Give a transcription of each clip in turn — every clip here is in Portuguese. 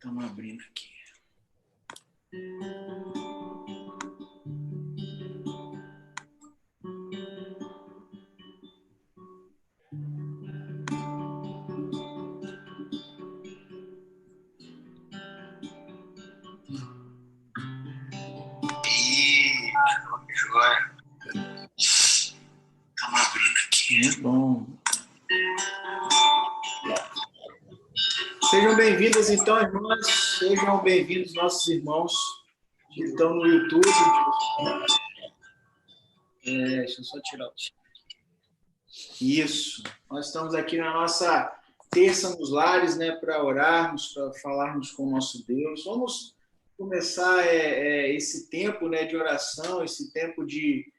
Estamos abrindo aqui. Joia. Estamos abrindo aqui, é bom. Sejam bem-vindos, então, irmãs. Sejam bem-vindos, nossos irmãos que estão no YouTube. Deixa eu só tirar o... Isso. Nós estamos aqui na nossa terça nos lares, né, para orarmos, para falarmos com o nosso Deus. Vamos começar esse tempo, né, de oração, esse tempo de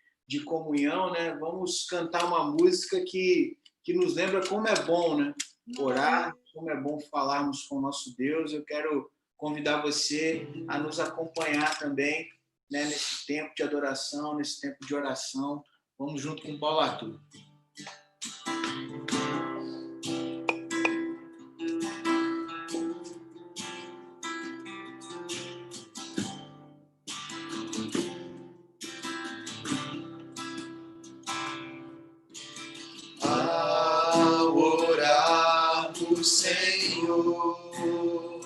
comunhão, né? Vamos cantar uma música que nos lembra como é bom, né, orar, como é bom falarmos com o nosso Deus. Eu quero convidar você a nos acompanhar também, né, nesse tempo de adoração, nesse tempo de oração. Vamos junto com o Paulo Arthur. Ao orar o Senhor,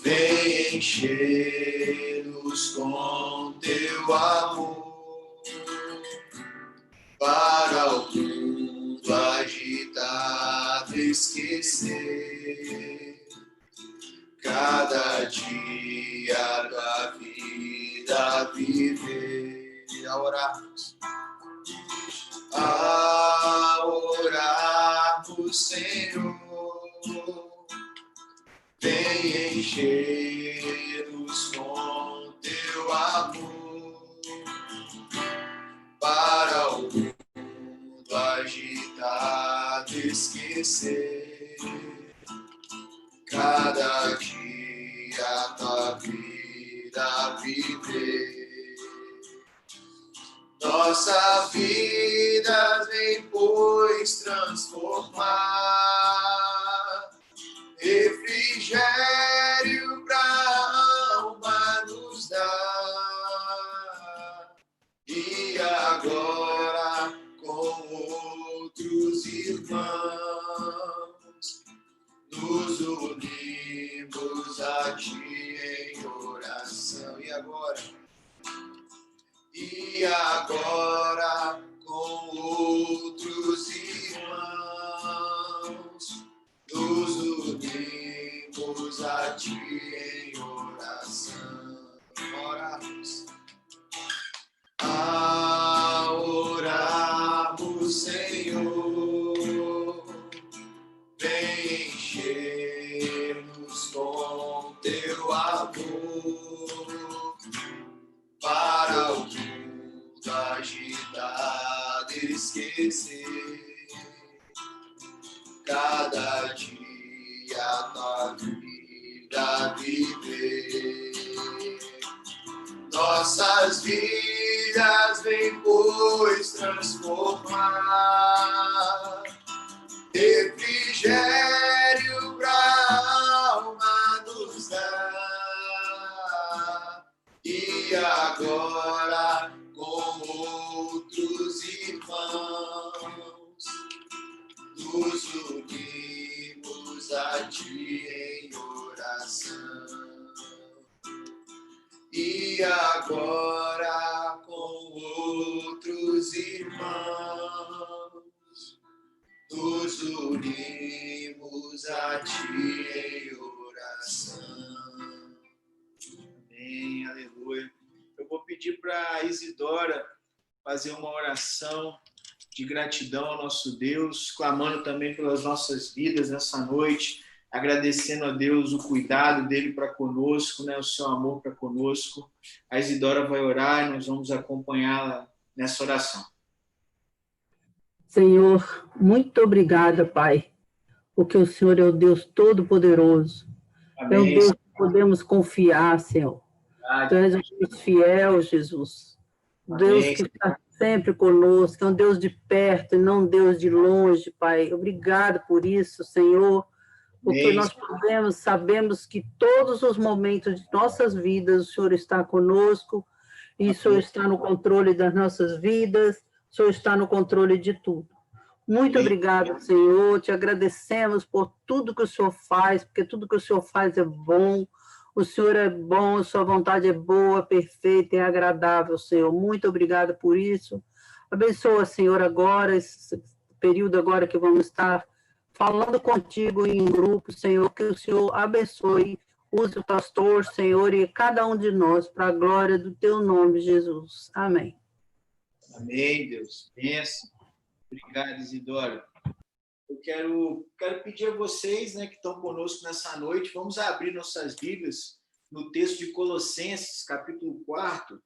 vem encher-nos com teu amor, para o mundo agitado esquecer cada dia da vida viver. Ao orarmos, Senhor, vem encher-nos com teu amor, para o mundo agitado esquecer cada dia da vida viver. Nossa vida vem, pois, transformar, refrigério pra alma nos dá. E agora, com outros irmãos, nos unimos a ti em oração. E agora, com outros irmãos, nos unimos a ti em oração. Oramos. A orarmos, Senhor, vem encher-nos com teu amor, para o mundo agitado esquecer cada dia da vida viver. Nossas vidas vem, pois, transformar, refrigério pra alma nos dá. E agora, com outros irmãos, nos unimos a ti em oração. E agora, com outros irmãos, nos unimos a ti em oração. Amém, aleluia. Eu vou pedir para a Isidora fazer uma oração de gratidão ao nosso Deus, clamando também pelas nossas vidas nessa noite, agradecendo a Deus o cuidado dele para conosco, né, o seu amor para conosco. A Isidora vai orar e nós vamos acompanhá-la nessa oração. Senhor, muito obrigada, Pai, porque o Senhor é o Deus Todo-Poderoso. É o Deus que podemos confiar, Senhor. Tu és um Deus fiel, Jesus. Deus que está sempre conosco, é um Deus de perto e não um Deus de longe, Pai. Obrigado por isso, Senhor. porque nós sabemos que todos os momentos de nossas vidas o Senhor está conosco, e o Senhor está no controle das nossas vidas, o Senhor está no controle de tudo. Muito obrigado, Senhor, te agradecemos por tudo que o Senhor faz, porque tudo que o Senhor faz é bom, o Senhor é bom, a sua vontade é boa, perfeita e agradável, Senhor. Muito obrigada por isso. Abençoa, Senhor, agora, esse período agora que vamos estar falando contigo em grupo, Senhor, que o Senhor abençoe, use o pastor, Senhor, e cada um de nós, para a glória do teu nome, Jesus. Amém. Amém, Deus. Bênção. Obrigado, Isidora. Eu quero pedir a vocês, né, que estão conosco nessa noite, vamos abrir nossas Bíblias no texto de Colossenses, capítulo 4.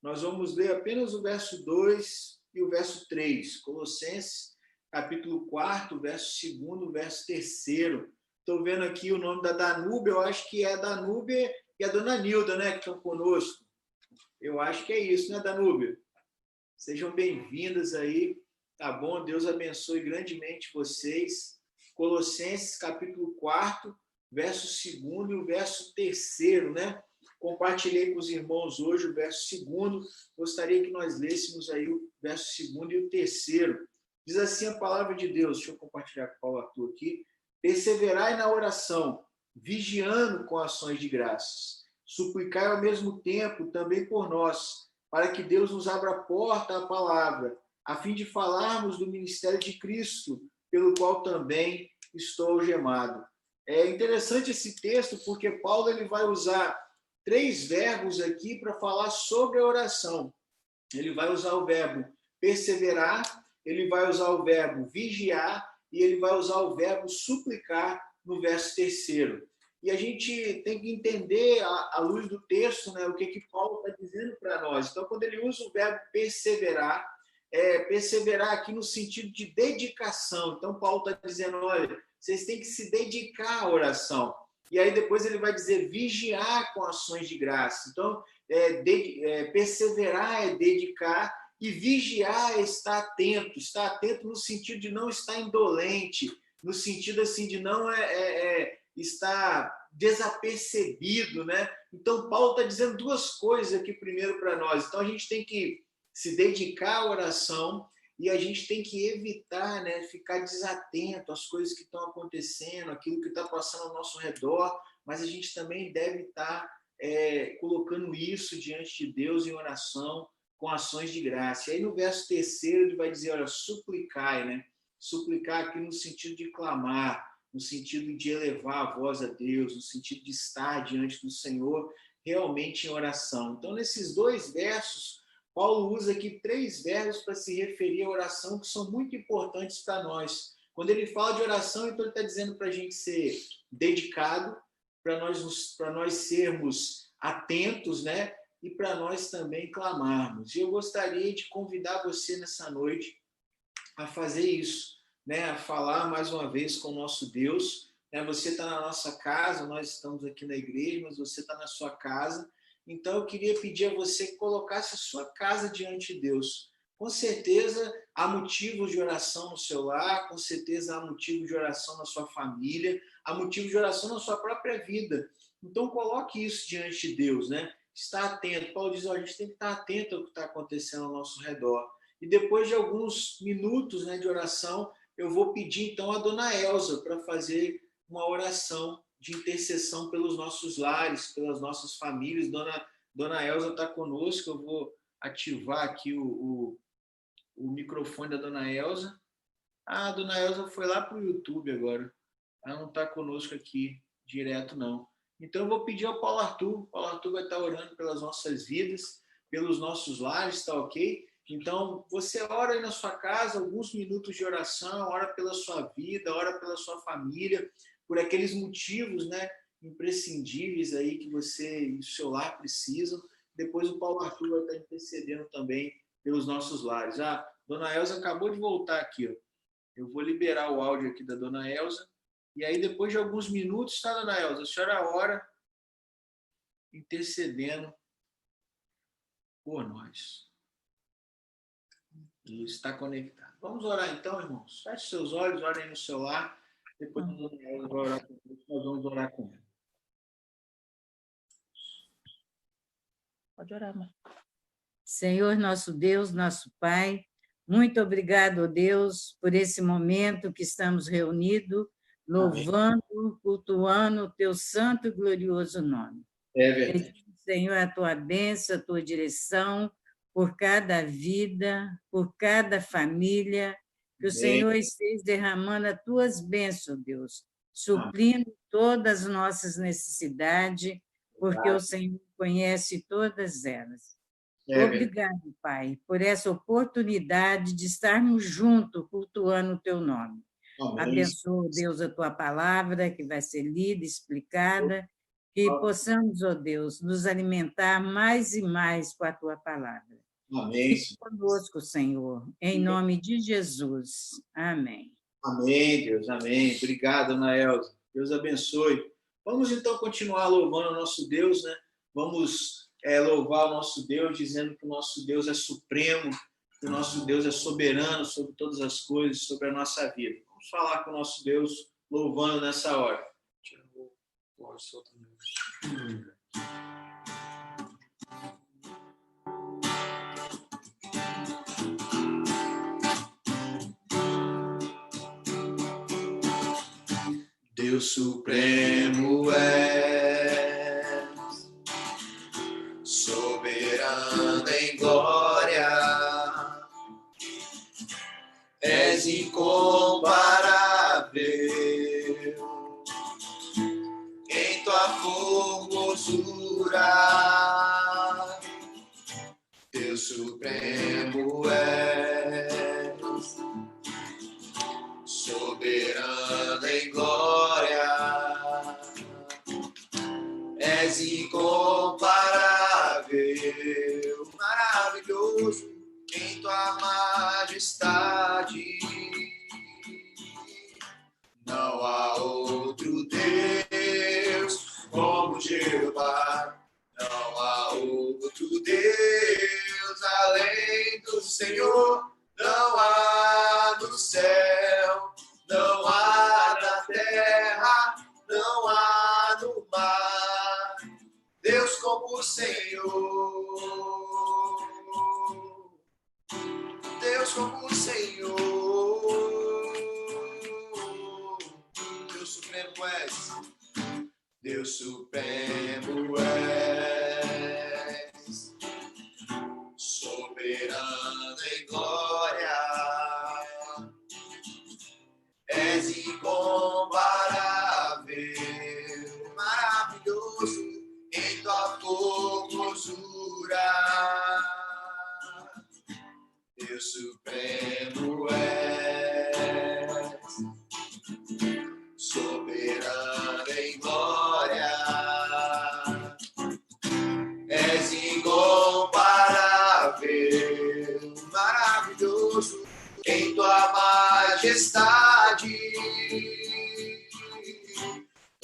Nós vamos ler apenas o verso 2 e o verso 3. Colossenses, capítulo 4, verso 2, verso 3. Estou vendo aqui o nome da Danúbia, eu acho que é a Danúbia e a dona Nilda, né, que estão conosco. Eu acho que é isso, né, Danúbia? Sejam bem-vindas aí. Tá bom? Deus abençoe grandemente vocês. Colossenses, capítulo 4, verso 2 e o verso 3, né? Compartilhei com os irmãos hoje o verso 2. Gostaria que nós lêssemos aí o verso 2 e o 3. Diz assim a palavra de Deus. Deixa eu compartilhar com o Paulo Arthur aqui. Perseverai na oração, vigiando com ações de graças. Suplicai ao mesmo tempo também por nós, para que Deus nos abra a porta à palavra, a fim de falarmos do ministério de Cristo, pelo qual também estou algemado. É interessante esse texto, porque Paulo ele vai usar 3 verbos aqui para falar sobre a oração. Ele vai usar o verbo perseverar, ele vai usar o verbo vigiar e ele vai usar o verbo suplicar no verso 3. E a gente tem que entender, à luz do texto, né, o que Paulo está dizendo para nós. Então, quando ele usa o verbo perseverar, perseverar aqui no sentido de dedicação. Então, Paulo está dizendo, olha, vocês têm que se dedicar à oração. E aí depois ele vai dizer vigiar com ações de graça. Então, perseverar é dedicar e vigiar é estar atento no sentido de não estar indolente, no sentido assim de não estar desapercebido, né? Então, Paulo está dizendo 2 coisas aqui primeiro para nós. Então, a gente tem que se dedicar à oração e a gente tem que evitar, né, ficar desatento às coisas que estão acontecendo, aquilo que está passando ao nosso redor, mas a gente também deve estar colocando isso diante de Deus em oração, com ações de graça. E aí no verso 3 ele vai dizer, olha, suplicai, né? Suplicar aqui no sentido de clamar, no sentido de elevar a voz a Deus, no sentido de estar diante do Senhor realmente em oração. Então, nesses 2 versos, Paulo usa aqui 3 verbos para se referir à oração que são muito importantes para nós. Quando ele fala de oração, então ele está dizendo para a gente ser dedicado, para nós sermos atentos, né? E para nós também clamarmos. E eu gostaria de convidar você nessa noite a fazer isso, né? A falar mais uma vez com o nosso Deus. Né? Você está na nossa casa, nós estamos aqui na igreja, mas você está na sua casa. Então, eu queria pedir a você que colocasse a sua casa diante de Deus. Com certeza, há motivos de oração no seu lar, com certeza há motivos de oração na sua família, há motivos de oração na sua própria vida. Então, coloque isso diante de Deus, né? Está atento. Paulo diz, a gente tem que estar atento ao que está acontecendo ao nosso redor. E depois de alguns minutos, né, de oração, eu vou pedir, então, a dona Elza para fazer uma oração de intercessão pelos nossos lares, pelas nossas famílias. Dona Elza está conosco, eu vou ativar aqui o microfone da dona Elza. A dona Elza foi lá para o YouTube agora. Ela não está conosco aqui direto, não. Então, eu vou pedir ao Paulo Arthur. O Paulo Arthur vai estar orando pelas nossas vidas, pelos nossos lares, tá ok? Então, você ora aí na sua casa, alguns minutos de oração, ora pela sua vida, ora pela sua família, por aqueles motivos, né, imprescindíveis aí que você e o seu lar precisam. Depois o Paulo Arthur vai estar intercedendo também pelos nossos lares. Dona Elza acabou de voltar aqui, ó. Eu vou liberar o áudio aqui da dona Elza. E aí, depois de alguns minutos, tá, dona Elza? A senhora ora intercedendo por nós. E está conectado. Vamos orar então, irmãos. Feche seus olhos, orem no seu lar. Depois nós vamos orar com ele. Pode orar, mãe. Senhor, nosso Deus, nosso Pai, muito obrigado, Deus, por esse momento que estamos reunidos, louvando, cultuando o teu santo e glorioso nome. É verdade. Pedindo, Senhor, a tua bênção, a tua direção por cada vida, por cada família, que o Senhor esteja derramando as tuas bênçãos, Deus, suprindo todas as nossas necessidades, porque o Senhor conhece todas elas. Obrigado, Pai, por essa oportunidade de estarmos juntos cultuando o teu nome. Amém. Abençoa, Deus, a tua palavra, que vai ser lida, explicada, que possamos, ó Deus, nos alimentar mais e mais com a tua palavra. Amém. Fique conosco, Senhor, em nome de Jesus. Amém. Amém, Deus, amém. Obrigado, Ana Elza. Deus abençoe. Vamos, então, continuar louvando o nosso Deus, né? Vamos louvar o nosso Deus, dizendo que o nosso Deus é supremo, que o nosso Deus é soberano sobre todas as coisas, sobre a nossa vida. Vamos falar com o nosso Deus, louvando nessa hora. Deus supremo é, soberano em glória, és incomparável em tua formosura. Deus supremo és, soberano em glória, és incomparável, maravilhoso em tua majestade. Não há outro Deus como Jeová, não há outro Deus além do Senhor, não há no céu, não há na terra, não há no mar, Deus como o Senhor, Deus como o Senhor, Deus supremo és, Deus supremo és, soberano em glória, és incomparável, maravilhoso em tua formosura. Deus supremo és, soberano em glória, és incomparável, maravilhoso em tua majestade.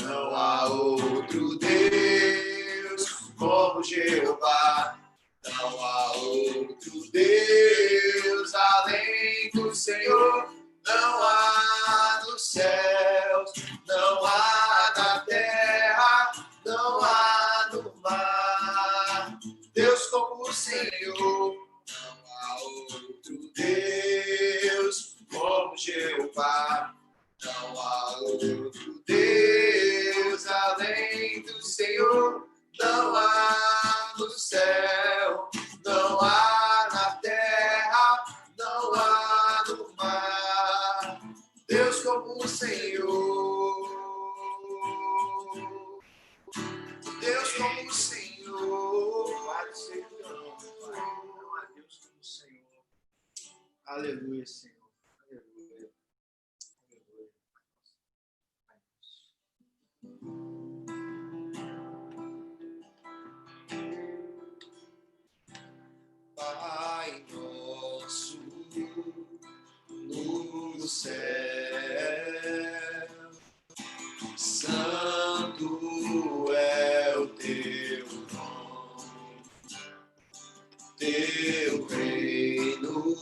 Não há outro Deus como Jeová, não há outro Deus além do Senhor, não há nos céus, não há na terra, não há no mar, Deus como o Senhor. Não há outro Deus como Jeová, não há outro Deus além do Senhor, não há no céu, não há na terra, não há no mar, Deus como o Senhor, Deus como o Senhor. Louvado seja o teu nome, Pai. Não há Deus como o Senhor. Aleluia, Senhor. Aleluia. Pai nosso no céu, santo é o teu nome, teu reino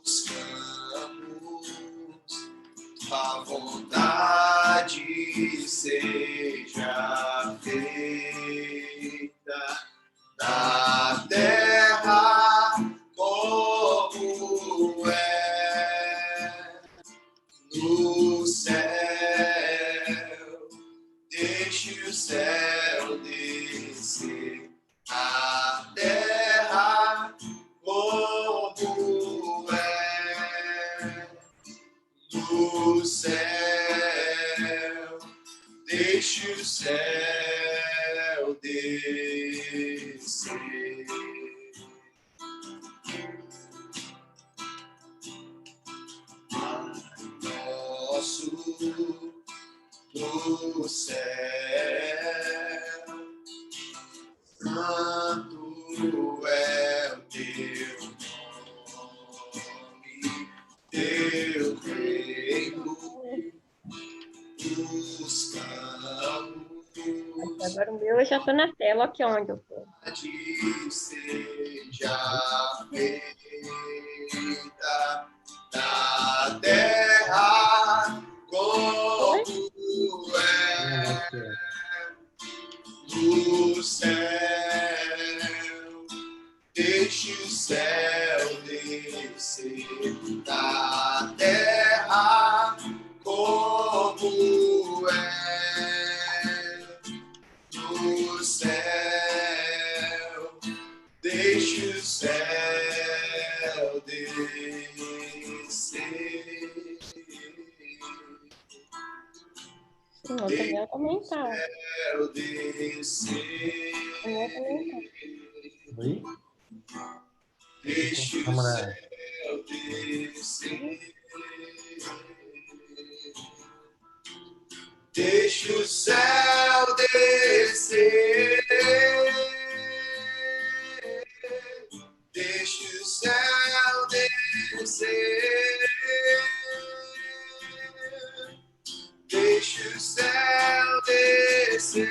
buscamos, seja feita na terra como é no céu. Deixe o céu descer a terra como é no céu. Deixe o céu descer. Nosso do céu, santo é o teu nome, teu reino nos campos. Agora o meu eu já estou na tela, aqui onde eu estou. Seja feita na terra como é no céu. Deixe o céu descer na terra como é no céu. Deixe o céu descer. O meu também tá. Céu descer. O meu também tá. Oi? Deixe o céu descer. Deixe o céu descer. Deixe o céu descer. Deixe o céu descer.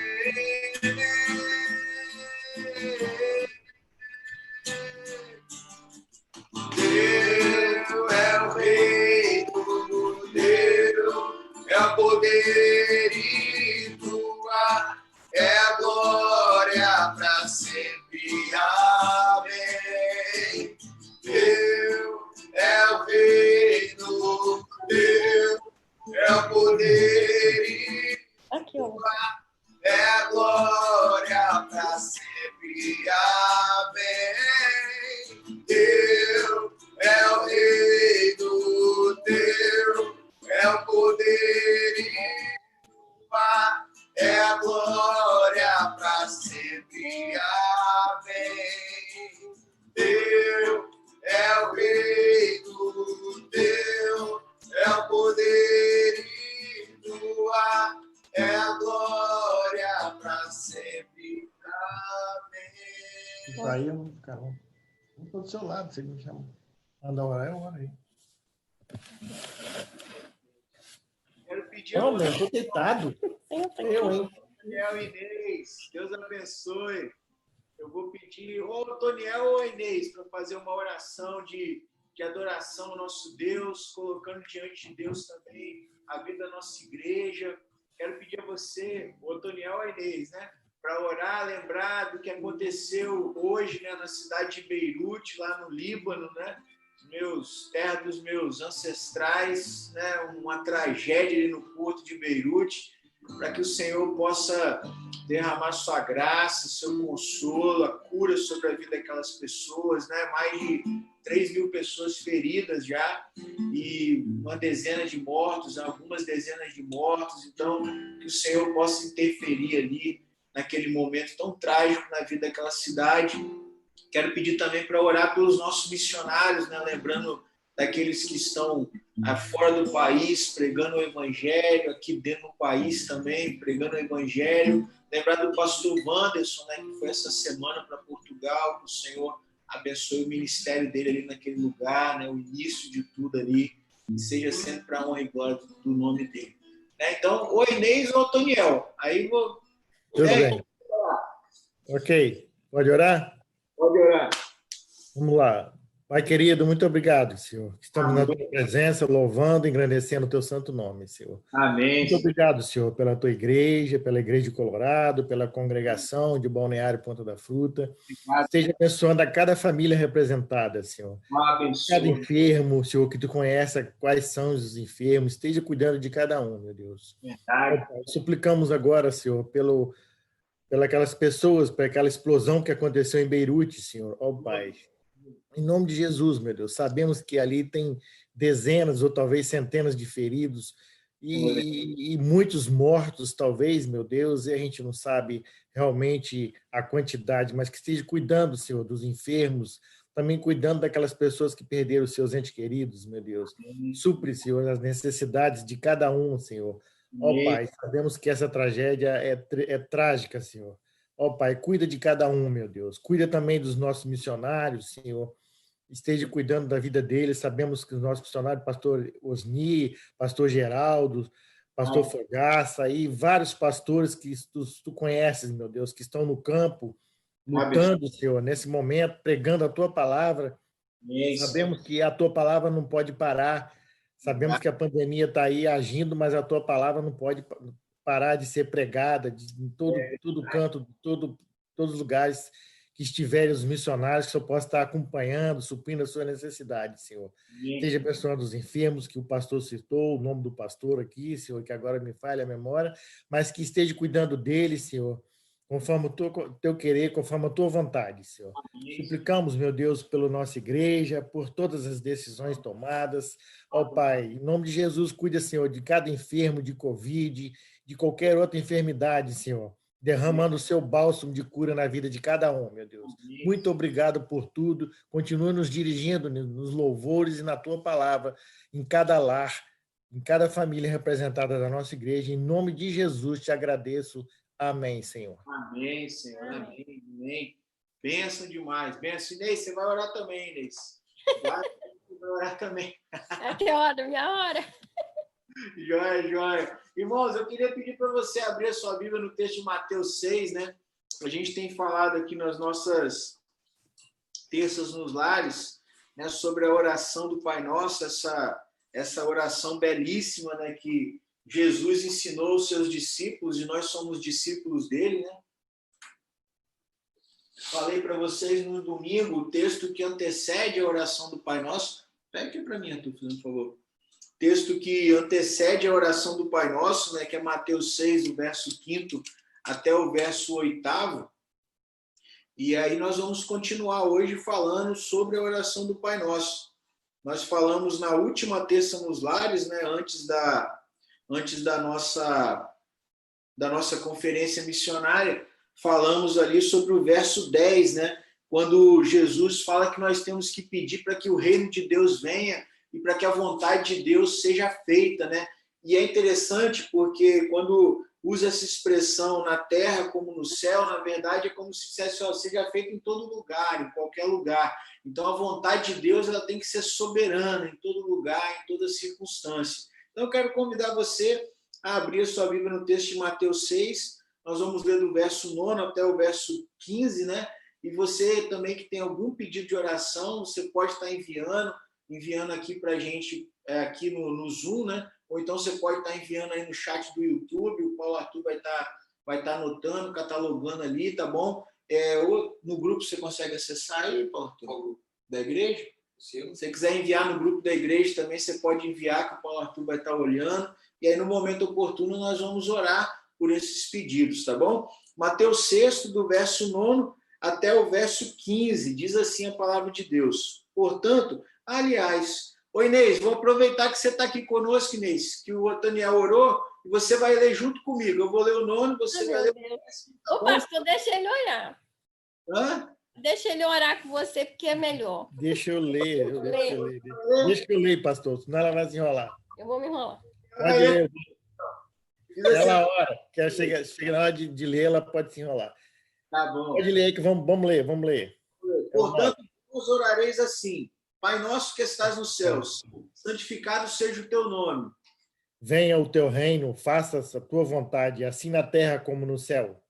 Deus é o rei do Deus, é o poder e tua é a glória para sempre. Amém. Deus é o rei do Deus, é o poder e Aqui, ó. é a glória para sempre. Amém. Deus é o rei do Deus, é o poder e tua é a glória para sempre. Amém. Deus é o rei do Deus, é o poder e tua é a glória para sempre. Amém. Aí eu não ficar. Não estou do seu lado, você me chama. Manda orar, eu oro aí. Quero pedir Não, meu, estou deitado. Eu, hein? Toniel e Inês, Deus abençoe. Eu vou pedir ou Toniel ou Inês para fazer uma oração de adoração ao nosso Deus, colocando diante de Deus também a vida da nossa igreja. Quero pedir a você, ou Toniel ou Inês, né? Para orar, lembrar do que aconteceu hoje, né, na cidade de Beirute, lá no Líbano, né? Terra dos meus ancestrais, né? Uma tragédia ali no porto de Beirute, para que o Senhor possa derramar sua graça, seu consolo, a cura sobre a vida daquelas pessoas, né? Mais de 3.000 pessoas feridas já e uma dezena de mortos, algumas dezenas de mortos. Então, que o Senhor possa interferir ali naquele momento tão trágico na vida daquela cidade. Quero pedir também para orar pelos nossos missionários, né? Lembrando daqueles que estão fora do país, pregando o evangelho, aqui dentro do país também, pregando o evangelho. Lembrar do pastor Wanderson, né? Que foi essa semana para Portugal, que o Senhor abençoe o ministério dele ali naquele lugar, né? O início de tudo ali, e seja sempre para a honra e glória do nome dele. Né? Então, ou Inês ou Toniel. Aí vou... Tudo bem. Ok. Pode orar? Pode orar. Vamos lá. Pai querido, muito obrigado, Senhor. Estamos na tua presença, louvando, engrandecendo o teu santo nome, Senhor. Amém. Muito obrigado, Senhor, pela tua igreja, pela Igreja de Colorado, pela congregação de Balneário Ponta da Fruta. Esteja abençoando a cada família representada, Senhor. Cada enfermo, Senhor, que tu conhece quais são os enfermos, esteja cuidando de cada um, meu Deus. Suplicamos agora, Senhor, pelas pessoas, por aquela explosão que aconteceu em Beirute, Senhor, ó Pai. Em nome de Jesus, meu Deus, sabemos que ali tem dezenas ou talvez centenas de feridos e muitos mortos, talvez, meu Deus, e a gente não sabe realmente a quantidade, mas que esteja cuidando, Senhor, dos enfermos, também cuidando daquelas pessoas que perderam os seus entes queridos, meu Deus. Supre, Senhor, as necessidades de cada um, Senhor. Ó Pai, sabemos que essa tragédia é trágica, Senhor. Ó Pai, cuida de cada um, meu Deus. Cuida também dos nossos missionários, Senhor. Esteja cuidando da vida deles. Sabemos que os nossos missionários, pastor Osni, pastor Geraldo, pastor Fogaça, e vários pastores que tu conheces, meu Deus, que estão no campo, lutando, Senhor, nesse momento, pregando a tua palavra. Sabemos que a tua palavra não pode parar. Sabemos que a pandemia está aí agindo, mas a tua palavra não pode parar de ser pregada em todo canto, todos os lugares que estiverem os missionários, que o Senhor possa estar acompanhando, suprindo as suas necessidades, Senhor. Esteja abençoando os enfermos, que o pastor citou, o nome do pastor aqui, Senhor, que agora me falha a memória, mas que esteja cuidando deles, Senhor, conforme o teu querer, conforme a tua vontade, Senhor. Suplicamos, meu Deus, pela nossa igreja, por todas as decisões tomadas. Ó Pai, em nome de Jesus, cuida, Senhor, de cada enfermo de Covid, de qualquer outra enfermidade, Senhor, derramando o seu bálsamo de cura na vida de cada um, meu Deus. Muito obrigado por tudo. Continua nos dirigindo nos louvores e na tua palavra, em cada lar, em cada família representada da nossa igreja. Em nome de Jesus, te agradeço. Amém, Senhor. Amém, Senhor. Amém. Amém. Benção demais. Benção. Inês, você vai orar também, Inês. Vai orar também. É que hora, minha hora. Joia, joia. Irmãos, eu queria pedir para você abrir a sua Bíblia no texto de Mateus 6, né? A gente tem falado aqui nas nossas terças nos lares, né, sobre a oração do Pai Nosso, essa oração belíssima, né, que Jesus ensinou aos seus discípulos, e nós somos discípulos dele, né? Falei para vocês no domingo o texto que antecede a oração do Pai Nosso. Pega aqui para mim, Arthur, por favor. Texto que antecede a oração do Pai Nosso, né, que é Mateus 6, o verso 5º até o verso 8º. E aí nós vamos continuar hoje falando sobre a oração do Pai Nosso. Nós falamos na última terça nos lares, né, antes da nossa conferência missionária, falamos ali sobre o verso 10, né, quando Jesus fala que nós temos que pedir para que o reino de Deus venha e para que a vontade de Deus seja feita, né? E é interessante porque quando usa essa expressão na terra como no céu, na verdade é como se dissesse, ó, seja feito em todo lugar, em qualquer lugar. Então a vontade de Deus ela tem que ser soberana em todo lugar, em toda circunstância. Então eu quero convidar você a abrir a sua Bíblia no texto de Mateus 6. Nós vamos ler do verso 9 até o verso 15, né? E você também que tem algum pedido de oração, você pode estar enviando aqui para a gente, aqui no Zoom, né? Ou então você pode estar enviando aí no chat do YouTube, o Paulo Arthur vai estar anotando, catalogando ali, tá bom? Ou no grupo você consegue acessar aí, Paulo Arthur, da igreja? Se você quiser enviar no grupo da igreja também, você pode enviar, que o Paulo Arthur vai estar olhando, e aí no momento oportuno nós vamos orar por esses pedidos, tá bom? Mateus 6, do verso 9 até o verso 15, diz assim a palavra de Deus. Portanto, aliás, ô Inês, vou aproveitar que você está aqui conosco, Inês, que o Daniel orou, e você vai ler junto comigo. Eu vou ler o 9, você vai ler o 10. Ô, pastor, deixa ele orar. Hã? Deixa ele orar com você, porque é melhor. Deixa eu ler. Deixa que eu leio, pastor, senão ela vai se enrolar. Eu vou me enrolar. Pode ler. Ela hora, que chega na hora de ler, ela pode se enrolar. Tá bom. Pode ler aí que vamos ler. Portanto, vos orareis assim: Pai nosso que estás nos céus, santificado seja o teu nome. Venha o teu reino, faça-se a tua vontade, assim na terra como no céu.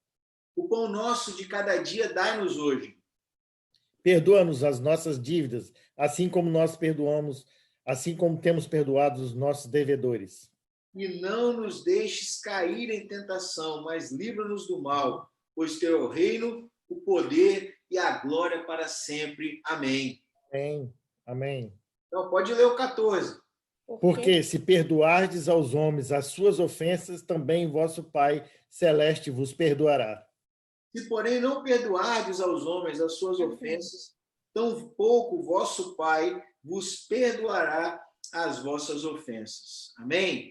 O pão nosso de cada dia dai-nos hoje. Perdoa-nos as nossas dívidas, assim como nós perdoamos, assim como temos perdoado os nossos devedores. E não nos deixes cair em tentação, mas livra-nos do mal, pois teu é o reino, o poder e a glória para sempre. Amém. Amém. Amém. Então, pode ler o 14. Porque se perdoardes aos homens as suas ofensas, também vosso Pai Celeste vos perdoará. Se, porém, não perdoardes aos homens as suas ofensas, tampouco vosso Pai vos perdoará as vossas ofensas. Amém?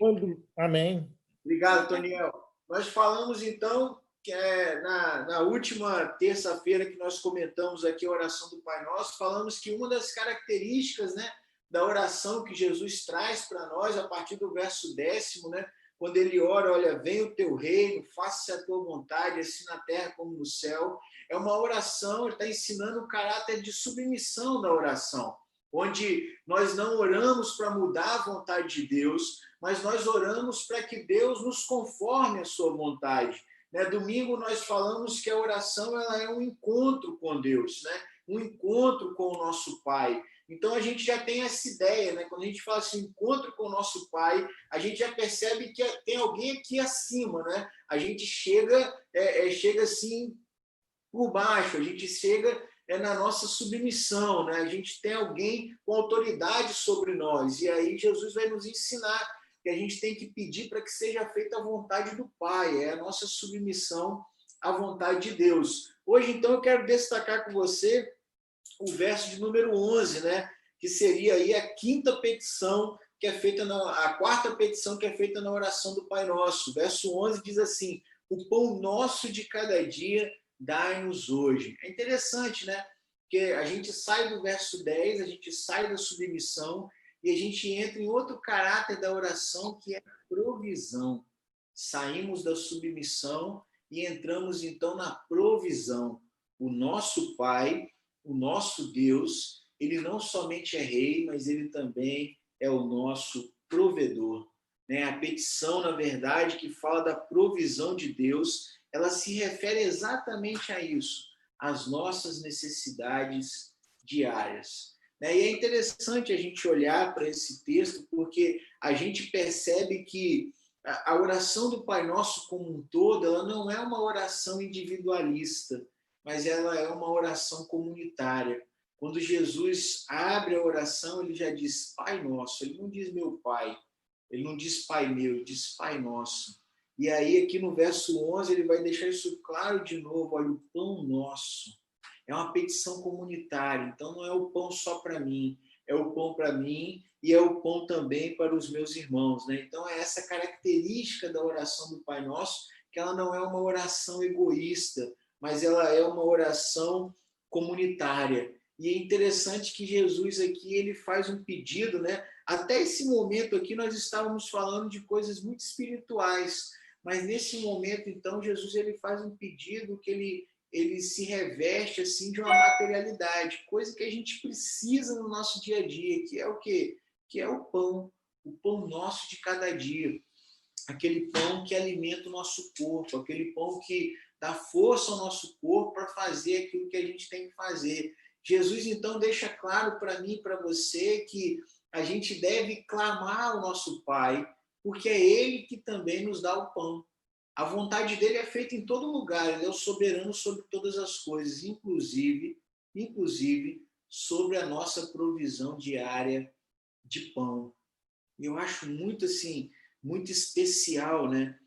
Amém. Obrigado, Toniel. Nós falamos, então, que na última terça-feira que nós comentamos aqui a oração do Pai Nosso, falamos que uma das características, né, da oração que Jesus traz para nós, a partir do verso 10º, né, quando ele ora, olha, venha o teu reino, faça-se a tua vontade, assim na terra como no céu, é uma oração, ele está ensinando o caráter de submissão da oração, onde nós não oramos para mudar a vontade de Deus, mas nós oramos para que Deus nos conforme a sua vontade. Né? Domingo nós falamos que a oração ela é um encontro com Deus, né? Um encontro com o nosso Pai. Então a gente já tem essa ideia, né? Quando a gente fala assim, encontro com o nosso Pai, a gente já percebe que tem alguém aqui acima, né? A gente chega assim por baixo, a gente chega na nossa submissão, né? A gente tem alguém com autoridade sobre nós. E aí Jesus vai nos ensinar que a gente tem que pedir para que seja feita a vontade do Pai, é a nossa submissão à vontade de Deus. Hoje, então, eu quero destacar com você o verso de número 11, né? Que seria aí a quinta petição que é feita a quarta petição que é feita na oração do Pai Nosso. Verso 11 diz assim: o pão nosso de cada dia dai-nos hoje. É interessante, né? Porque a gente sai do verso 10, a gente sai da submissão e a gente entra em outro caráter da oração, que é a provisão. Saímos da submissão e entramos, então, na provisão. O nosso Pai, o nosso Deus, ele não somente é rei, mas ele também é o nosso provedor. Né? A petição, na verdade, que fala da provisão de Deus, ela se refere exatamente a isso, às nossas necessidades diárias. E é interessante a gente olhar para esse texto, porque a gente percebe que a oração do Pai Nosso como um todo, ela não é uma oração individualista, mas ela é uma oração comunitária. Quando Jesus abre a oração, ele já diz Pai Nosso, ele não diz meu Pai, ele não diz Pai meu, ele diz Pai Nosso. E aí aqui no verso 11 ele vai deixar isso claro de novo, olha, o pão nosso. É uma petição comunitária, então não é o pão só para mim, é o pão para mim e é o pão também para os meus irmãos. Né? Então é essa característica da oração do Pai Nosso, que ela não é uma oração egoísta, mas ela é uma oração comunitária. E é interessante que Jesus aqui ele faz um pedido, né? Até esse momento aqui nós estávamos falando de coisas muito espirituais, mas nesse momento então Jesus ele faz um pedido que ele se reveste assim de uma materialidade, coisa que a gente precisa no nosso dia a dia, que é o quê? Que é o pão nosso de cada dia. Aquele pão que alimenta o nosso corpo, aquele pão que dá força ao nosso corpo para fazer aquilo que a gente tem que fazer. Jesus, então, deixa claro para mim e para você que a gente deve clamar ao nosso Pai, porque é Ele que também nos dá o pão. A vontade dele é feita em todo lugar, ele é o soberano sobre todas as coisas, inclusive sobre a nossa provisão diária de pão. E eu acho muito assim, muito especial, né?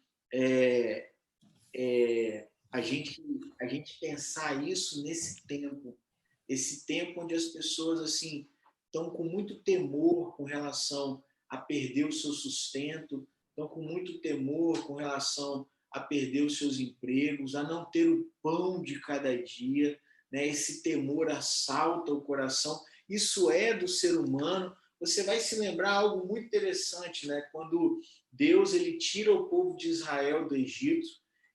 A gente pensar isso nesse tempo, esse tempo onde as pessoas assim estão com muito temor com relação a perder o seu sustento, estão com muito temor com relação a perder os seus empregos, a não ter o pão de cada dia, né? Esse temor assalta o coração. Isso é do ser humano. Você vai se lembrar algo muito interessante, né? Quando Deus ele tira o povo de Israel do Egito,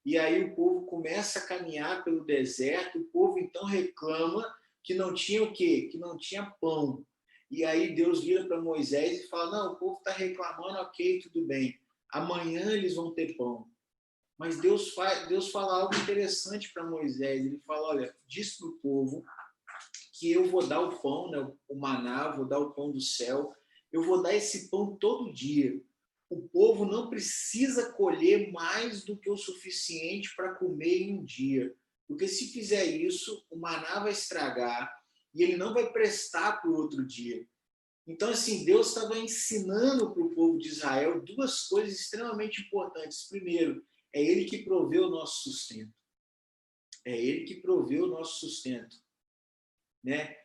e aí o povo começa a caminhar pelo deserto, o povo então reclama que não tinha o quê? Que não tinha pão. E aí Deus vira para Moisés e fala, não, o povo está reclamando, ok, tudo bem, amanhã eles vão ter pão. Mas Deus fala algo interessante para Moisés, ele fala, olha, diz para o povo que eu vou dar o pão, né, o maná, vou dar o pão do céu, eu vou dar esse pão todo dia. O povo não precisa colher mais do que o suficiente para comer em um dia, porque se fizer isso, o maná vai estragar e ele não vai prestar para o outro dia. Então, assim, Deus estava ensinando para o povo de Israel duas coisas extremamente importantes. Primeiro, é Ele que provê o nosso sustento. É Ele que provê o nosso sustento. Né?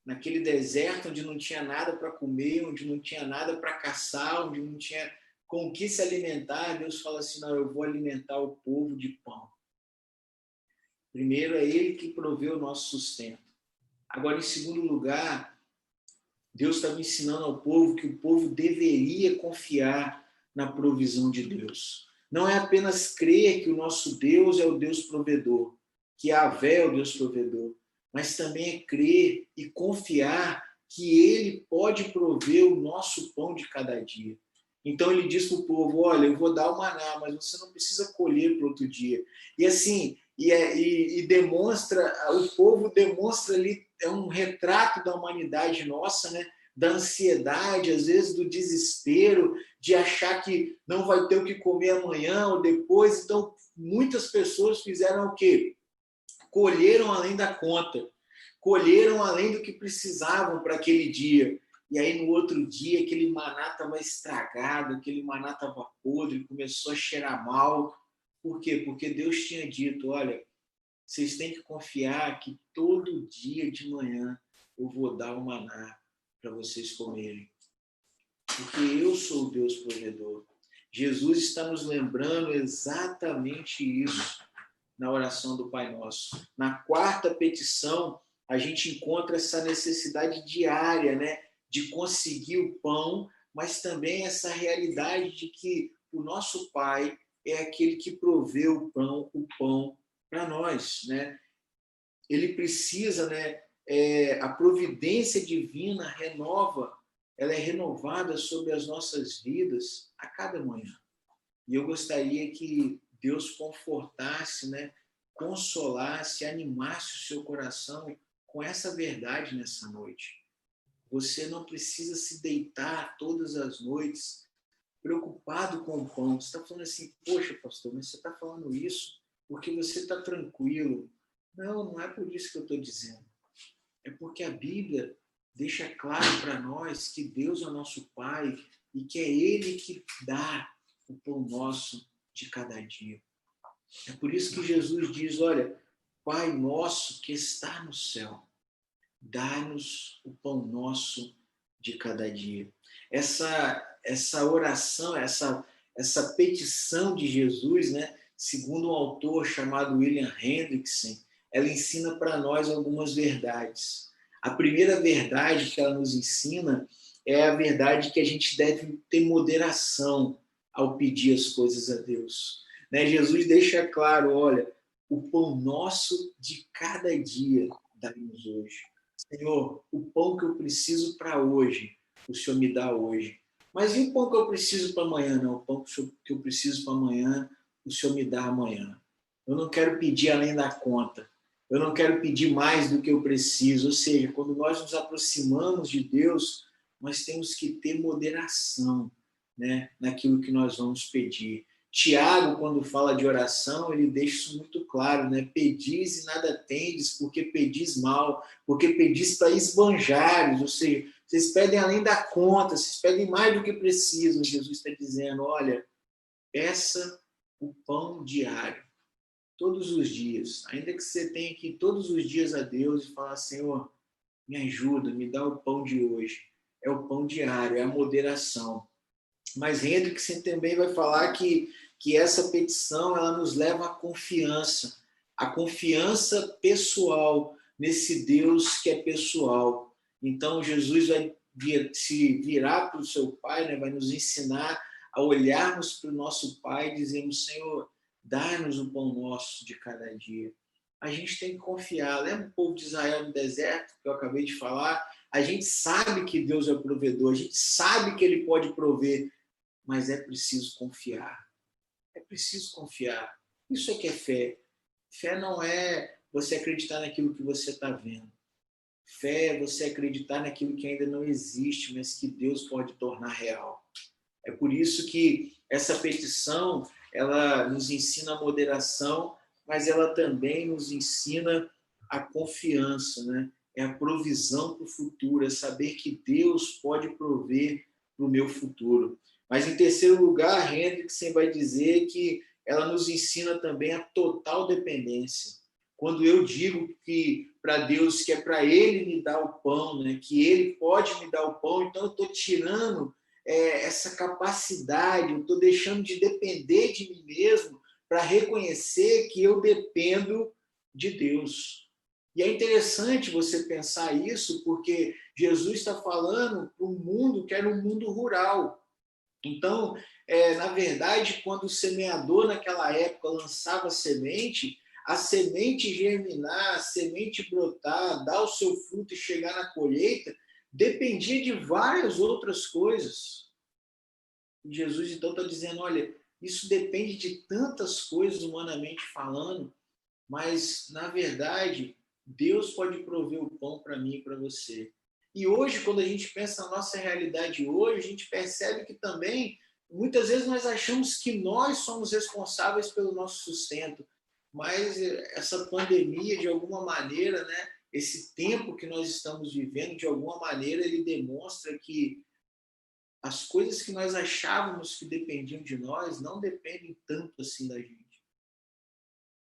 Naquele deserto onde não tinha nada para comer, onde não tinha nada para caçar, onde não tinha com o que se alimentar, Deus fala assim, não, eu vou alimentar o povo de pão. Primeiro, é Ele que provê o nosso sustento. Agora, em segundo lugar, Deus estava ensinando ao povo que o povo deveria confiar na provisão de Deus. Não é apenas crer que o nosso Deus é o Deus provedor, que Yahvé é o Deus provedor, mas também é crer e confiar que Ele pode prover o nosso pão de cada dia. Então ele diz para o povo, olha, eu vou dar o maná, mas você não precisa colher para outro dia. E assim, demonstra, o povo demonstra ali, é um retrato da humanidade nossa, né? Da ansiedade, às vezes do desespero, de achar que não vai ter o que comer amanhã ou depois. Então, muitas pessoas fizeram o quê? Colheram além da conta, colheram além do que precisavam para aquele dia. E aí, no outro dia, aquele maná estava estragado, aquele maná estava podre, começou a cheirar mal. Por quê? Porque Deus tinha dito, olha, vocês têm que confiar que todo dia de manhã eu vou dar o maná para vocês comerem. Porque eu sou o Deus provedor. Jesus está nos lembrando exatamente isso na oração do Pai Nosso. Na quarta petição, a gente encontra essa necessidade diária, né, de conseguir o pão, mas também essa realidade de que o nosso Pai é aquele que provê o pão para nós, né? Ele precisa, né? A providência divina ela é renovada sobre as nossas vidas a cada manhã. E eu gostaria que Deus confortasse, né? Consolasse, animasse o seu coração com essa verdade nessa noite. Você não precisa se deitar todas as noites preocupado com o pão. Você está falando assim, poxa, pastor, mas você está falando isso porque você está tranquilo. Não, não é por isso que eu estou dizendo. É porque a Bíblia deixa claro para nós que Deus é o nosso Pai e que é Ele que dá o pão nosso de cada dia. É por isso que Jesus diz, olha, Pai nosso que está no céu, dá-nos o pão nosso de cada dia. Essa oração, essa petição de Jesus, né, segundo um autor chamado William Hendrickson, ela ensina para nós algumas verdades. A primeira verdade que ela nos ensina é a verdade que a gente deve ter moderação ao pedir as coisas a Deus. Né? Jesus deixa claro, olha, o pão nosso de cada dia dá-nos hoje. Senhor, o pão que eu preciso para hoje, o Senhor me dá hoje. Mas e o pão que eu preciso para amanhã? Não, o pão que eu preciso para amanhã, o Senhor me dá amanhã. Eu não quero pedir além da conta. Eu não quero pedir mais do que eu preciso. Ou seja, quando nós nos aproximamos de Deus, nós temos que ter moderação, né, naquilo que nós vamos pedir. Tiago, quando fala de oração, ele deixa isso muito claro, né? Pedis e nada tendes, porque pedis mal, porque pedis para esbanjares, ou seja, vocês pedem além da conta, vocês pedem mais do que precisam. Jesus está dizendo, olha, peça o pão diário, todos os dias, ainda que você tenha que ir todos os dias a Deus e falar, Senhor, me ajuda, me dá o pão de hoje. É o pão diário, é a moderação. Mas Hendrickson também vai falar que essa petição ela nos leva à confiança pessoal nesse Deus que é pessoal. Então, Jesus vai se virar para o seu Pai, né? Vai nos ensinar a olharmos para o nosso Pai e dizermos, Senhor, dá-nos o pão nosso de cada dia. A gente tem que confiar. Lembra o povo de Israel no deserto, que eu acabei de falar? A gente sabe que Deus é o provedor, a gente sabe que Ele pode prover, mas é preciso confiar. É preciso confiar. Isso é que é fé. Fé não é você acreditar naquilo que você está vendo. Fé é você acreditar naquilo que ainda não existe, mas que Deus pode tornar real. É por isso que essa petição, ela nos ensina a moderação, mas ela também nos ensina a confiança, né? É a provisão para o futuro, é saber que Deus pode prover para o meu futuro. Mas, em terceiro lugar, Hendrickson vai dizer que ela nos ensina também a total dependência. Quando eu digo que para Deus, que é para Ele me dar o pão, né? Que Ele pode me dar o pão, então eu estou tirando essa capacidade, eu estou deixando de depender de mim mesmo para reconhecer que eu dependo de Deus. E é interessante você pensar isso, porque Jesus está falando para um mundo que era um mundo rural. Então, na verdade, quando o semeador naquela época lançava a semente germinar, a semente brotar, dar o seu fruto e chegar na colheita, dependia de várias outras coisas. E Jesus, então, está dizendo, olha, isso depende de tantas coisas humanamente falando, mas, na verdade, Deus pode prover o pão para mim e para você. E hoje, quando a gente pensa na nossa realidade hoje, a gente percebe que também, muitas vezes nós achamos que nós somos responsáveis pelo nosso sustento, mas essa pandemia, de alguma maneira, né, esse tempo que nós estamos vivendo, de alguma maneira, ele demonstra que as coisas que nós achávamos que dependiam de nós não dependem tanto assim da gente,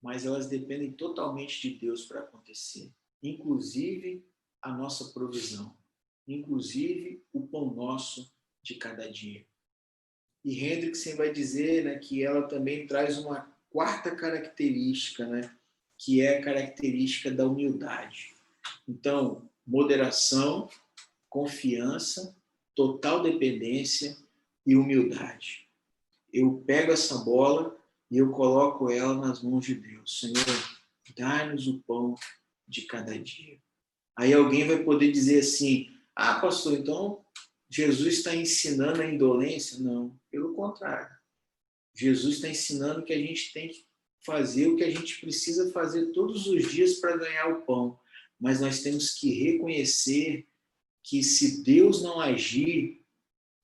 mas elas dependem totalmente de Deus para acontecer, inclusive a nossa provisão, inclusive o pão nosso de cada dia. E Hendrickson vai dizer, né, que ela também traz uma quarta característica, né, que é a característica da humildade. Então, moderação, confiança, total dependência e humildade. Eu pego essa bola e eu coloco ela nas mãos de Deus. Senhor, dá-nos o pão de cada dia. Aí alguém vai poder dizer assim, pastor, então Jesus está ensinando a indolência? Não, pelo contrário. Jesus está ensinando que a gente tem que fazer o que a gente precisa fazer todos os dias para ganhar o pão. Mas nós temos que reconhecer que se Deus não agir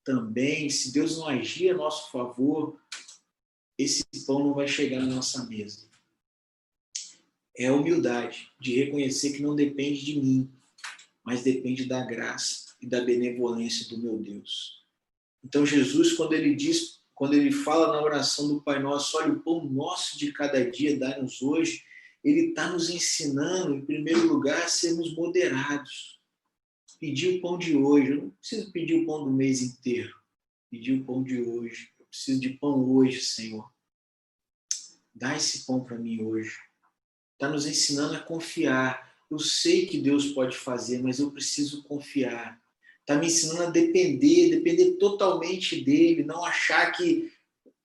também, se Deus não agir a nosso favor, esse pão não vai chegar na nossa mesa. É a humildade de reconhecer que não depende de mim, mas depende da graça e da benevolência do meu Deus. Então Jesus, quando ele fala na oração do Pai Nosso, olha, o pão nosso de cada dia dá-nos hoje, ele está nos ensinando, em primeiro lugar, a sermos moderados. Pedir o pão de hoje, eu não preciso pedir o pão do mês inteiro, pedir o pão de hoje, eu preciso de pão hoje, Senhor. Dá esse pão para mim hoje. Está nos ensinando a confiar. Eu sei que Deus pode fazer, mas eu preciso confiar. Está me ensinando a depender totalmente dele, não achar que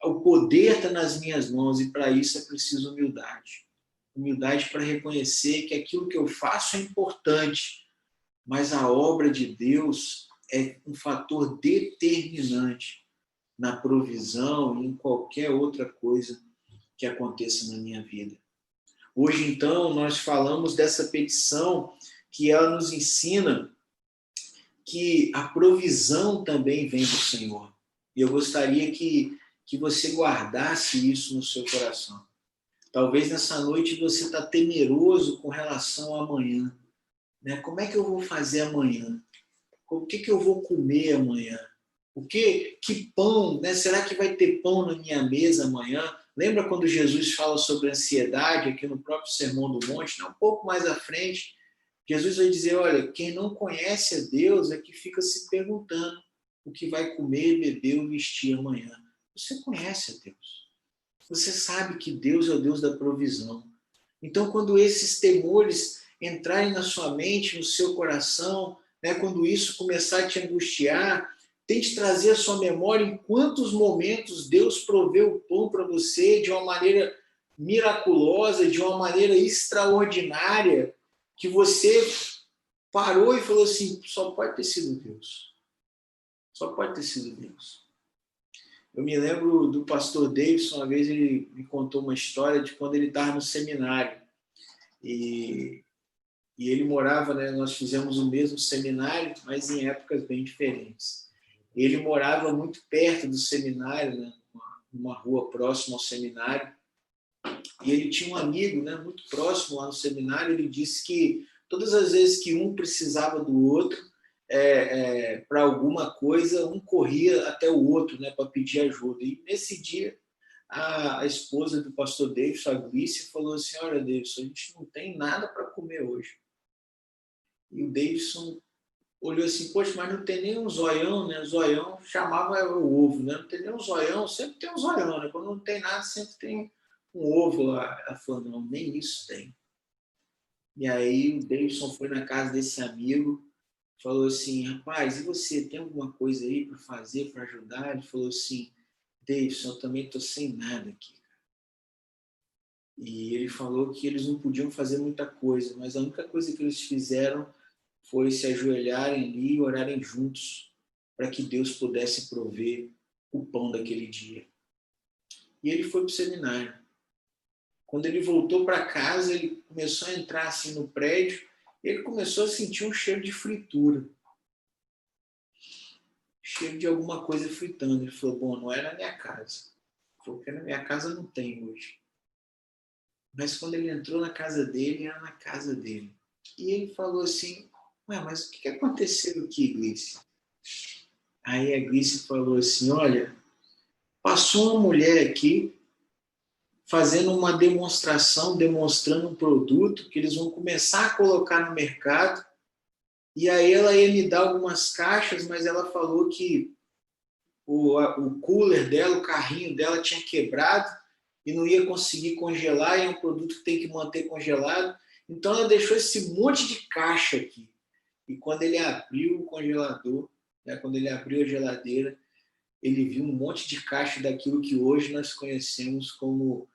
o poder está nas minhas mãos, e para isso é preciso humildade. Humildade para reconhecer que aquilo que eu faço é importante, mas a obra de Deus é um fator determinante na provisão e em qualquer outra coisa que aconteça na minha vida. Hoje, então, nós falamos dessa petição que ela nos ensina que a provisão também vem do Senhor. E eu gostaria que você guardasse isso no seu coração. Talvez nessa noite você está temeroso com relação ao amanhã. Né? Como é que eu vou fazer amanhã? O que eu vou comer amanhã? Que pão? Né? Será que vai ter pão na minha mesa amanhã? Lembra quando Jesus fala sobre ansiedade aqui no próprio Sermão do Monte? Né? Um pouco mais à frente, Jesus vai dizer, olha, quem não conhece a Deus é que fica se perguntando o que vai comer, beber ou vestir amanhã. Você conhece a Deus. Você sabe que Deus é o Deus da provisão. Então, quando esses temores entrarem na sua mente, no seu coração, né, quando isso começar a te angustiar, tente trazer a sua memória em quantos momentos Deus proveu o pão para você de uma maneira miraculosa, de uma maneira extraordinária, que você parou e falou assim, só pode ter sido Deus. Só pode ter sido Deus. Eu me lembro do pastor Davidson, uma vez ele me contou uma história de quando ele estava no seminário. E E ele morava, né, nós fizemos o mesmo seminário, mas em épocas bem diferentes. Ele morava muito perto do seminário, né, numa rua próxima ao seminário, e ele tinha um amigo, né, muito próximo lá no seminário. Ele disse que todas as vezes que um precisava do outro para alguma coisa, um corria até o outro, né, para pedir ajuda. E nesse dia, a esposa do pastor Davidson, a Glícia, falou assim: olha, Davidson, a gente não tem nada para comer hoje. E o Davidson olhou assim: poxa, mas não tem nem um zoião, né? O zoião chamava o ovo, né? Não tem nem um zoião, sempre tem um zoião, né? Quando não tem nada, sempre tem um ovo lá. Ela falou: não, nem isso tem. E aí o Davidson foi na casa desse amigo, falou assim: rapaz, e você, tem alguma coisa aí para fazer, para ajudar? Ele falou assim: Davidson, eu também estou sem nada aqui. E ele falou que eles não podiam fazer muita coisa, mas a única coisa que eles fizeram foi se ajoelharem ali e orarem juntos para que Deus pudesse prover o pão daquele dia. E ele foi para o seminário. Quando ele voltou para casa, ele começou a entrar assim no prédio, e ele começou a sentir um cheiro de fritura. Cheiro de alguma coisa fritando. Ele falou: bom, não é na minha casa. Porque na minha casa não tem hoje. Mas quando ele entrou na casa dele, era na casa dele. E ele falou assim: ué, mas o que aconteceu aqui, Glícia? Aí a Glícia falou assim: olha, passou uma mulher aqui fazendo uma demonstração, demonstrando um produto que eles vão começar a colocar no mercado. E aí ela ia me dar algumas caixas, mas ela falou que o cooler dela, o carrinho dela tinha quebrado e não ia conseguir congelar, e é um produto que tem que manter congelado. Então ela deixou esse monte de caixa aqui. E quando ele abriu o congelador, né, quando ele abriu a geladeira, ele viu um monte de caixa daquilo que hoje nós conhecemos como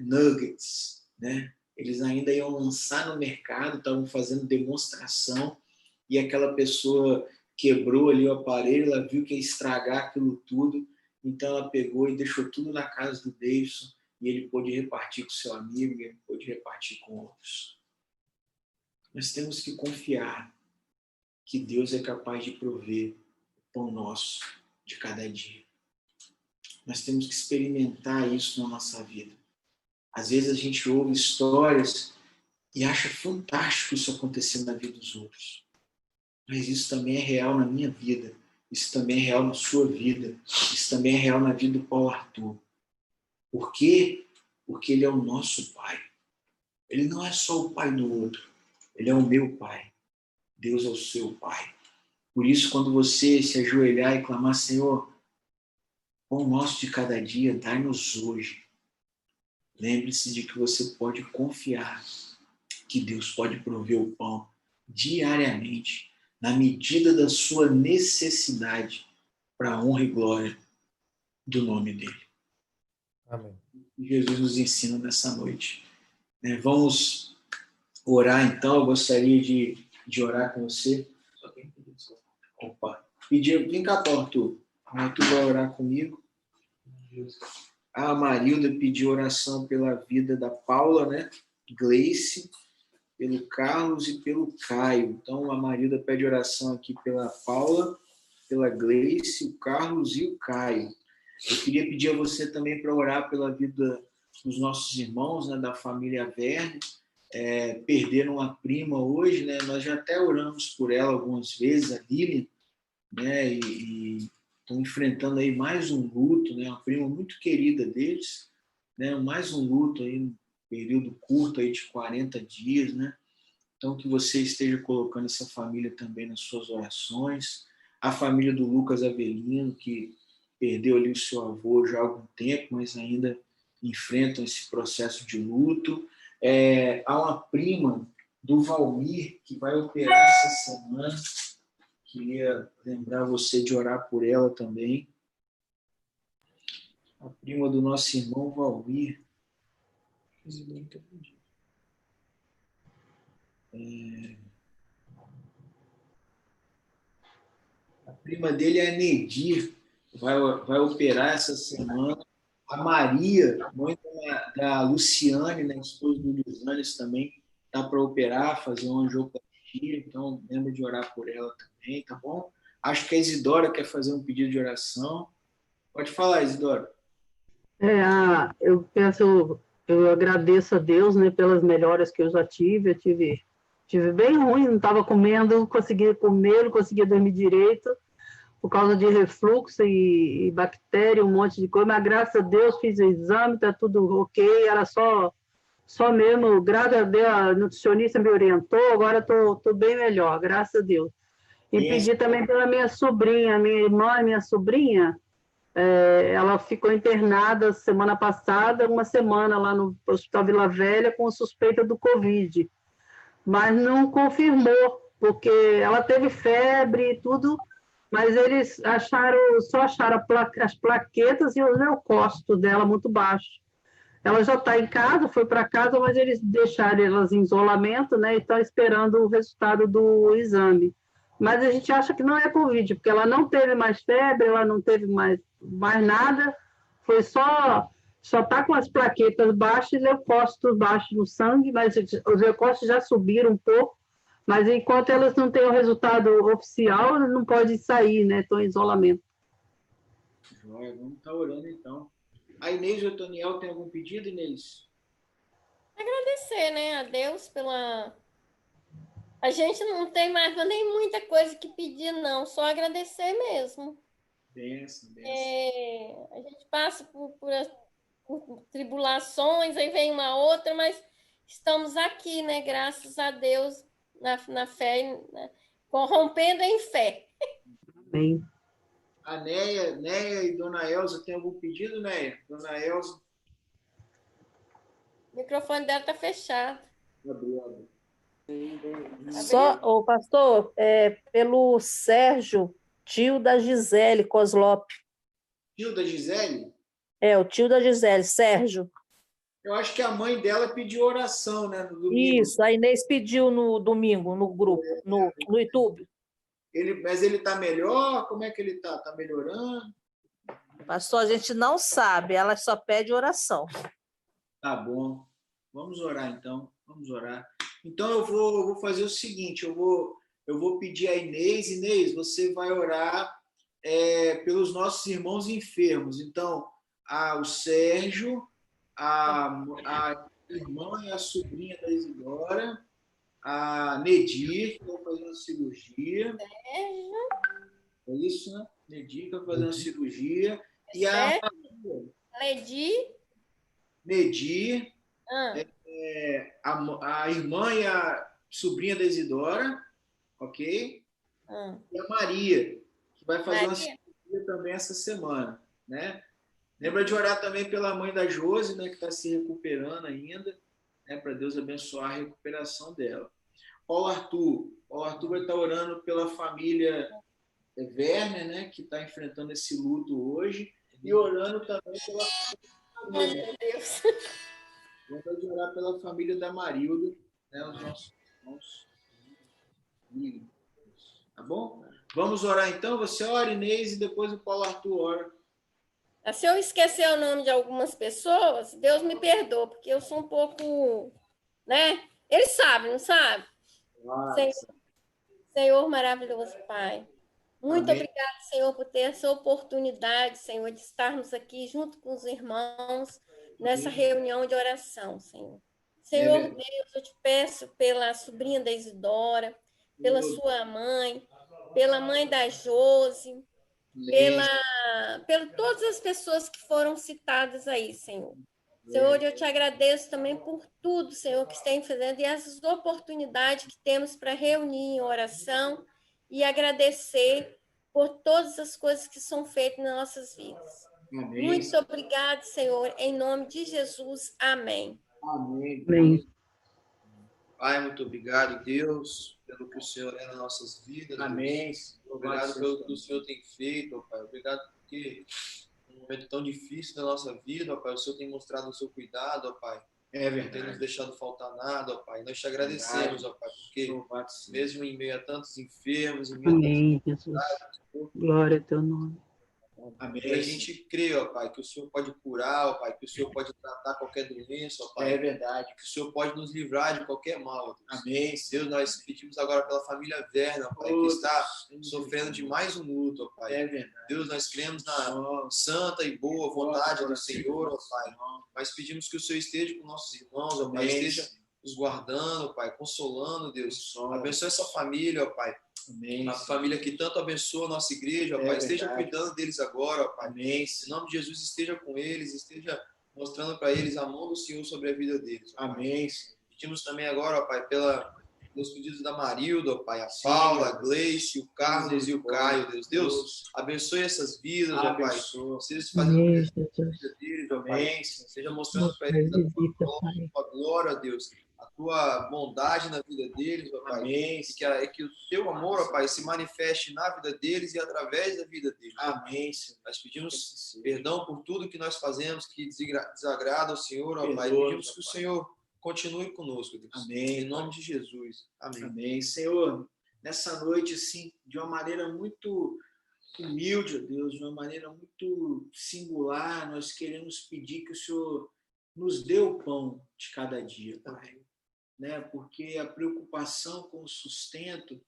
nuggets, né? Eles ainda iam lançar no mercado, estavam fazendo demonstração, e aquela pessoa quebrou ali o aparelho, ela viu que ia estragar aquilo tudo, então ela pegou e deixou tudo na casa do Davidson, e ele pôde repartir com seu amigo, e ele pôde repartir com outros. Nós temos que confiar que Deus é capaz de prover o pão nosso de cada dia. Nós temos que experimentar isso na nossa vida. Às vezes a gente ouve histórias e acha fantástico isso acontecer na vida dos outros. Mas isso também é real na minha vida. Isso também é real na sua vida. Isso também é real na vida do Paulo Arthur. Por quê? Porque ele é o nosso Pai. Ele não é só o pai do outro. Ele é o meu Pai. Deus é o seu Pai. Por isso, quando você se ajoelhar e clamar: Senhor, pão nosso de cada dia, dai-nos hoje. Lembre-se de que você pode confiar que Deus pode prover o pão diariamente, na medida da sua necessidade, para a honra e glória do nome dele. Amém. Jesus nos ensina nessa noite. Vamos orar então. Eu gostaria de orar com você. Opa, vem cá, Paulo, tu vai orar comigo. A Marilda pediu oração pela vida da Paula, né? Gleice, pelo Carlos e pelo Caio. Então, a Marilda pede oração aqui pela Paula, pela Gleice, o Carlos e o Caio. Eu queria pedir a você também para orar pela vida dos nossos irmãos, né, da família Verne. Perderam uma prima hoje, né? Nós já até oramos por ela algumas vezes, a Lilian, né? E estão enfrentando aí mais um luto, né? Uma prima muito querida deles, né? Mais um luto aí, um período curto aí de 40 dias, né? Então, que você esteja colocando essa família também nas suas orações. A família do Lucas Avelino, que perdeu ali o seu avô já há algum tempo, mas ainda enfrentam esse processo de luto. Há uma prima do Valmir que vai operar essa semana. Queria lembrar você de orar por ela também. A prima do nosso irmão Valmir. A prima dele é a Nedir, vai operar essa semana. A Maria, mãe da Luciane, né, esposa do Luisanes também, tá para operar, fazer uma angioplastia, então lembra de orar por ela também, tá bom? Acho que a Isidora quer fazer um pedido de oração. Pode falar, Isidora. Eu penso, eu agradeço a Deus, né, pelas melhoras que eu já tive. Eu tive bem ruim, não estava comendo, não conseguia comer, não conseguia dormir direito, por causa de refluxo e bactéria, um monte de coisa, mas graças a Deus fiz o exame, está tudo ok, era só mesmo, graças a Deus, a nutricionista me orientou, agora estou bem melhor, graças a Deus. E pedi também pela minha sobrinha, minha irmã e minha sobrinha, ela ficou internada semana passada, uma semana lá no Hospital Vila Velha com suspeita do Covid, mas não confirmou, porque ela teve febre e tudo, mas eles só acharam as plaquetas e os leucócitos dela muito baixos. Ela já está em casa, foi para casa, mas eles deixaram elas em isolamento, né, e estão esperando o resultado do exame. Mas a gente acha que não é Covid, porque ela não teve mais febre, ela não teve mais nada, foi só está com as plaquetas baixas e leucócitos baixos no sangue, mas os leucócitos já subiram um pouco, mas enquanto elas não têm o resultado oficial, elas não podem sair, né? Estão em isolamento. Joia, vamos estar orando então. A Inês e o Toniel tem algum pedido, Inês? Agradecer, né, a Deus pela... A gente não tem mais nem muita coisa que pedir, não, só agradecer mesmo. Benção. A gente passa por tribulações, aí vem uma outra, mas estamos aqui, né? Graças a Deus, na fé, né? Corrompendo em fé. Amém. A Neia e Dona Elza tem algum pedido, Neia? Dona Elza? O microfone dela está fechado. Obrigado. Só, pastor, pelo Sérgio, tio da Gisele Coslop. Tio da Gisele? O tio da Gisele, Sérgio. Eu acho que a mãe dela pediu oração, né, no domingo. Isso, a Inês pediu no domingo, no grupo, no YouTube. Mas ele está melhor? Como é que ele está? Está melhorando? Pastor, a gente não sabe, ela só pede oração. Tá bom. Vamos orar, então. Vamos orar. Então, eu vou fazer o seguinte, eu vou pedir a Inês. Inês, você vai orar pelos nossos irmãos enfermos. Então, o Sérgio, a irmã e a sobrinha da Isidora, a Nedir, que vai fazer uma cirurgia. É isso, né? Nedir, que vai fazer uma cirurgia. E a Nedir, a irmã e a sobrinha da Isidora, ok? E a Maria, que vai fazer uma cirurgia também essa semana, né? Lembra de orar também pela mãe da Josi, né, que está se recuperando ainda, né, para Deus abençoar a recuperação dela. Paulo Arthur vai estar orando pela família Werner, né, que está enfrentando esse luto hoje, e orando também pela família. Lembra de orar pela família da Marilda, né, os nossos irmãos. Tá bom? Vamos orar então? Você ora, Inês, e depois o Paulo Arthur ora. Se eu esquecer o nome de algumas pessoas, Deus me perdoa, porque eu sou um pouco, né? Ele sabe, não sabe? Senhor maravilhoso, Pai. Muito obrigado, Senhor, por ter essa oportunidade, Senhor, de estarmos aqui junto com os irmãos nessa reunião de oração, Senhor. Senhor Deus, eu te peço pela sobrinha da Isidora, pela sua mãe, pela mãe da Josi, pela todas as pessoas que foram citadas aí, Senhor. Senhor, eu te agradeço também por tudo, Senhor, que está fazendo e essas oportunidades que temos para reunir em oração e agradecer por todas as coisas que são feitas nas nossas vidas. Amém. Muito obrigado, Senhor, em nome de Jesus. Amém. Amém. Amém. Pai, muito obrigado, Deus, pelo que o Senhor é nas nossas vidas. Amém. Obrigado pelo que o Senhor tem feito, ó Pai. Obrigado porque num momento tão difícil da nossa vida, ó Pai, o Senhor tem mostrado o seu cuidado, ó Pai. Não tem nos deixado faltar nada, ó Pai. Nós te agradecemos, ó Pai, porque mesmo em meio a tantos enfermos, em meio Amém, Jesus. Glória a teu nome. Amém. A gente crê, ó Pai, que o Senhor pode curar, ó Pai, que o Senhor pode tratar qualquer doença, ó Pai. É verdade. Que o Senhor pode nos livrar de qualquer mal, Deus. Amém. Deus, nós pedimos agora pela família Werner, ó Pai, que está sofrendo de mais um luto, ó Pai. É verdade. Deus, nós cremos na santa e boa vontade do Senhor, ó Pai. Nós pedimos que o Senhor esteja com nossos irmãos, ó Pai, esteja nos guardando, ó Pai, consolando, Deus. Abençoe essa família, ó Pai. Amém. A família que tanto abençoa a nossa igreja, ó Pai, esteja cuidando deles agora, ó Pai. Amém. Em nome de Jesus, esteja com eles, esteja mostrando para eles a mão do Senhor sobre a vida deles. Ó Pai. Amém. Pedimos também agora, ó Pai, pelos pedidos da Marilda, ó Pai, a Paula, a Gleice, o Carlos e o Caio, Deus. Deus, abençoe essas vidas, ó Pai. Seja fazendo a vida deles, ó Pai. Seja mostrando para eles a tua glória, Deus. A tua bondade na vida deles, ó Pai. Amém. E que o teu amor, ó Pai, se manifeste na vida deles e através da vida deles. Amém. Nós pedimos perdão por tudo que nós fazemos que desagrada ao Senhor, ó Pai. Pedimos que o Senhor continue conosco, Deus. Amém. Em nome de Jesus. Amém. Amém. Senhor, nessa noite, assim, de uma maneira muito humilde, ó Deus, de uma maneira muito singular, nós queremos pedir que o Senhor nos dê o pão de cada dia, Pai. Né? Porque a preocupação com o sustento,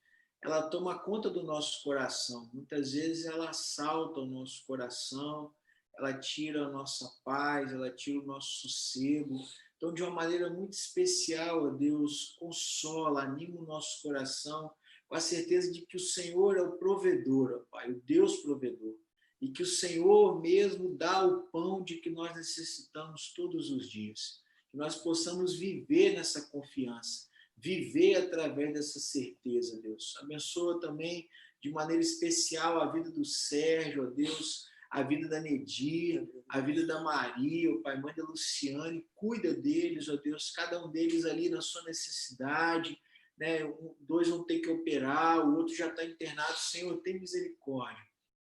ela toma conta do nosso coração. Muitas vezes ela assalta o nosso coração, ela tira a nossa paz, ela tira o nosso sossego. Então, de uma maneira muito especial, ó Deus, consola, anima o nosso coração com a certeza de que o Senhor é o provedor, ó Pai, o Deus provedor. E que o Senhor mesmo dá o pão de que nós necessitamos todos os dias. Que nós possamos viver nessa confiança, viver através dessa certeza, Deus. Abençoa também de maneira especial a vida do Sérgio, ó Deus, a vida da Nedir, a vida da Maria, o Pai, mãe da Luciane, cuida deles, ó Deus, cada um deles ali na sua necessidade, né? Dois vão ter que operar, o outro já está internado. Senhor, tem misericórdia.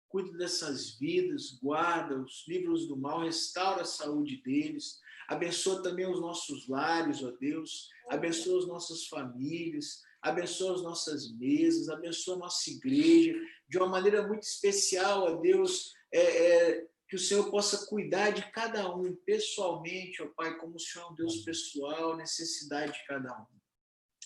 Cuida dessas vidas, guarda os livros do mal, restaura a saúde deles. Abençoa também os nossos lares, ó Deus. Abençoa as nossas famílias. Abençoa as nossas mesas. Abençoa a nossa igreja. De uma maneira muito especial, ó Deus, que o Senhor possa cuidar de cada um pessoalmente, ó Pai, como o Senhor é um Deus pessoal, necessidade de cada um.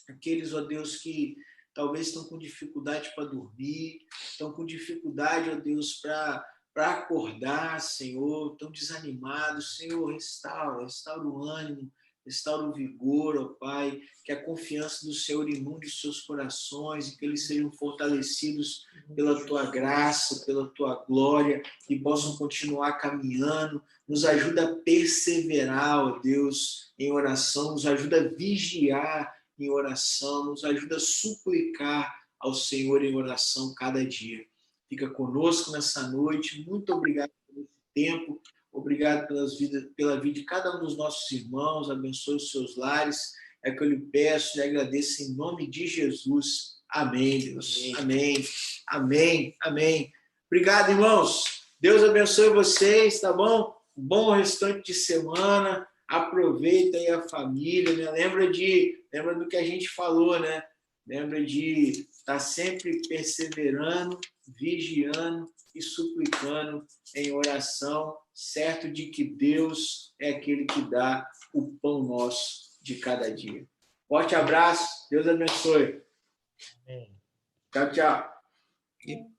Aqueles, ó Deus, que talvez estão com dificuldade para dormir, estão com dificuldade, ó Deus, para acordar, Senhor, estão desanimados. Senhor, restaura o ânimo, restaura o vigor, ó Pai, que a confiança do Senhor inunde os seus corações e que eles sejam fortalecidos pela Tua graça, pela Tua glória e possam continuar caminhando. Nos ajuda a perseverar, ó Deus, em oração, nos ajuda a vigiar em oração, nos ajuda a suplicar ao Senhor em oração cada dia. Fica conosco nessa noite. Muito obrigado por esse tempo. Obrigado pela vida de cada um dos nossos irmãos. Abençoe os seus lares. É que eu lhe peço e agradeço em nome de Jesus. Amém, Deus. Amém. Amém. Amém. Obrigado, irmãos. Deus abençoe vocês, tá bom? Um bom restante de semana. Aproveita aí a família, né? Lembra do que a gente falou, né? Lembra de estar sempre perseverando, vigiando e suplicando em oração, certo de que Deus é aquele que dá o pão nosso de cada dia. Forte abraço, Deus abençoe. Tchau, tchau.